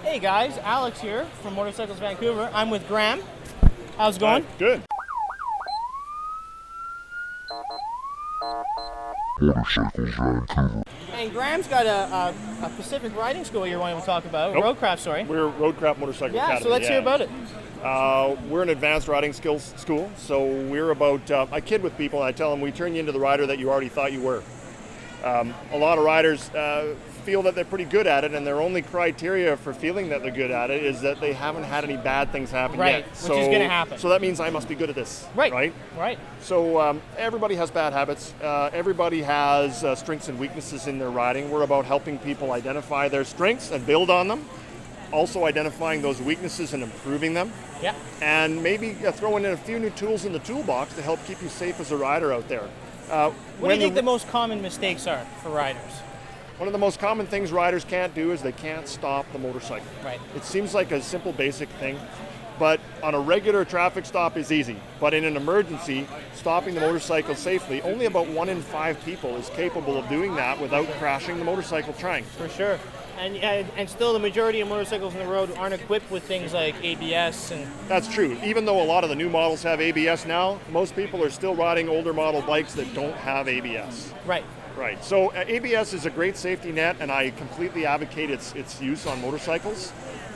Hey guys, Alex here from Motorcycles Vancouver. I'm with Graham. How's it going? Good. Motorcycles Vancouver. And Graham's got a Pacific riding school you're wanting to talk about. Nope. Roadcraft, sorry. We're Roadcraft Motorcycle Yeah, Academy. so let's hear about it. We're an advanced riding skills school, so we're about, I kid with people and I tell them we turn you into the rider that you already thought you were. A lot of riders feel that they're pretty good at it, and their only criteria for feeling that they're good at it is that they haven't had any bad things happen Right, yet. which is going to happen. So that means I must be good at this. Right. So everybody has bad habits. Everybody has strengths and weaknesses in their riding. We're about helping people identify their strengths and build on them. Also identifying those weaknesses and improving them. Yeah. And maybe throwing in a few new tools in the toolbox to help keep you safe as a rider out there. What do you think the most common mistakes are for riders? One of the most common things riders can't do is they can't stop the motorcycle. Right. It seems like a simple, basic thing, but on a regular traffic stop is easy. But in an emergency, stopping the motorcycle safely, only about 1 in 5 people is capable of doing that without crashing the motorcycle trying. For sure. And still the majority of motorcycles on the road aren't equipped with things like ABS and... That's true. Even though a lot of the new models have ABS now, most people are still riding older model bikes that don't have ABS. Right. Right. So ABS is a great safety net, and I completely advocate its use on motorcycles.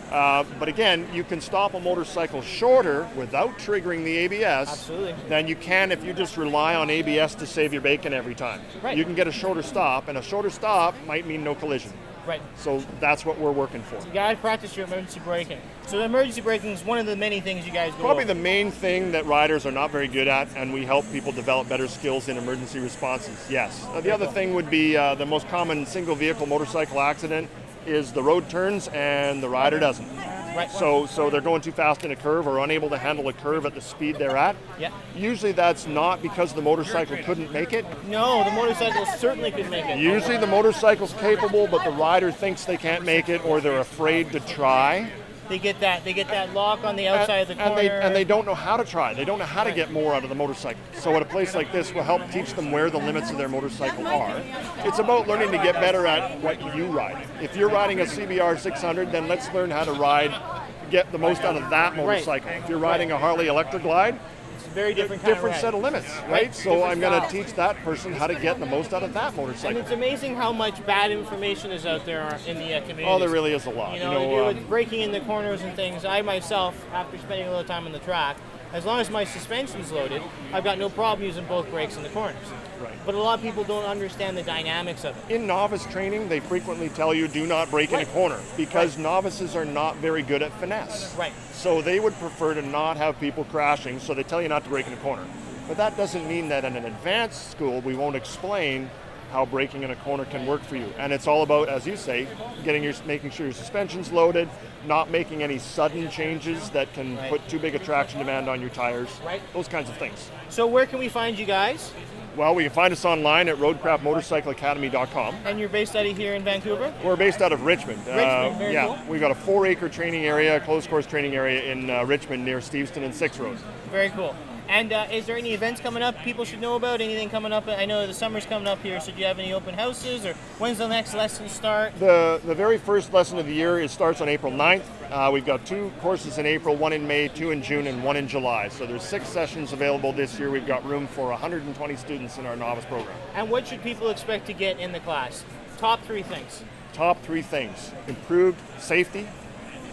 But again, you can stop a motorcycle shorter without triggering the ABS Absolutely. than you can if you just rely on ABS to save your bacon every time. Right. You can get a shorter stop, and a shorter stop might mean no collision. Right. So that's what we're working for. You gotta practice your emergency braking. So emergency braking is one of the many things you guys go Probably over. the main thing that riders are not very good at, and we help people develop better skills in emergency responses. Yes. The other thing would be the most common single vehicle motorcycle accident is the road turns and the rider doesn't. Right. So they're going too fast in a curve or unable to handle a curve at the speed they're at. Yeah. Usually that's not because the motorcycle couldn't make it. No, the motorcycle certainly could make it. Usually the motorcycle's capable, but the rider thinks they can't make it or they're afraid to try. They get that lock on the outside of the corner. And they don't know how to try. They don't know how to get more out of the motorcycle. So at a place like this, we'll help teach them where the limits of their motorcycle are. It's about learning to get better at what you ride. If you're riding a CBR 600, then let's learn how to get the most out of that motorcycle. If you're riding a Harley Electra Glide, It's a very different kind of ride. set of limits, right? So Different I'm going to style. teach that person how to get the most out of that And motorcycle. it's amazing how much bad information is out there in the community. Oh, there really is a lot. You know, with breaking in the corners and things. I myself, after spending a little time on the track, as long as my suspension's loaded, I've got no problem using both brakes in the corners. Right. But a lot of people don't understand the dynamics of it. In novice training, they frequently tell you do not brake in a corner because novices are not very good at finesse. Right. So they would prefer to not have people crashing, so they tell you not to brake in a corner. But that doesn't mean that in an advanced school we won't explain how braking in a corner can work for you. And it's all about, as you say, making sure your suspension's loaded, not making any sudden changes that can put too big a traction demand on your tires. Right. Those kinds of things. So where can we find you guys? Well, we can find us online at roadcraftmotorcycleacademy.com. And you're based out of here in Vancouver? We're based out of Richmond. Richmond, very cool. We've got a 4-acre training area, closed course training area in Richmond near Steveston and 6 Road. Very cool. And is there any events coming up people should know about? Anything coming up? I know the summer's coming up here, so do you have any open houses, or when's the next lesson start? The very first lesson of the year starts on April 9th. We've got 2 courses in April, 1 in May, 2 in June, and 1 in July. So there's 6 sessions available this year. We've got room for 120 students in our novice program. And what should people expect to get in the class? Top 3 things. Top 3 things: improved safety,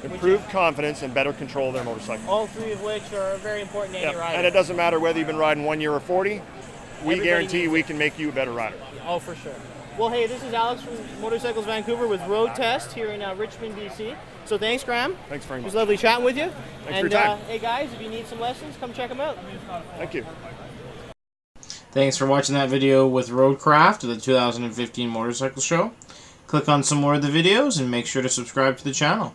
improved confidence, and better control of their motorcycle. All 3 of which are very important to any rider. And it doesn't matter whether you've been riding 1 year or 40, we guarantee we can make you a better rider. Oh, for sure. Well, hey, this is Alex from Motorcycles Vancouver with Road Test here in Richmond, BC. So thanks, Graham. Thanks very It much. was lovely chatting with you. Thanks for your time. Hey, guys, if you need some lessons, come check them out. Thank you. Thanks for watching that video with Roadcraft of the 2015 Motorcycle Show. Click on some more of the videos and make sure to subscribe to the channel.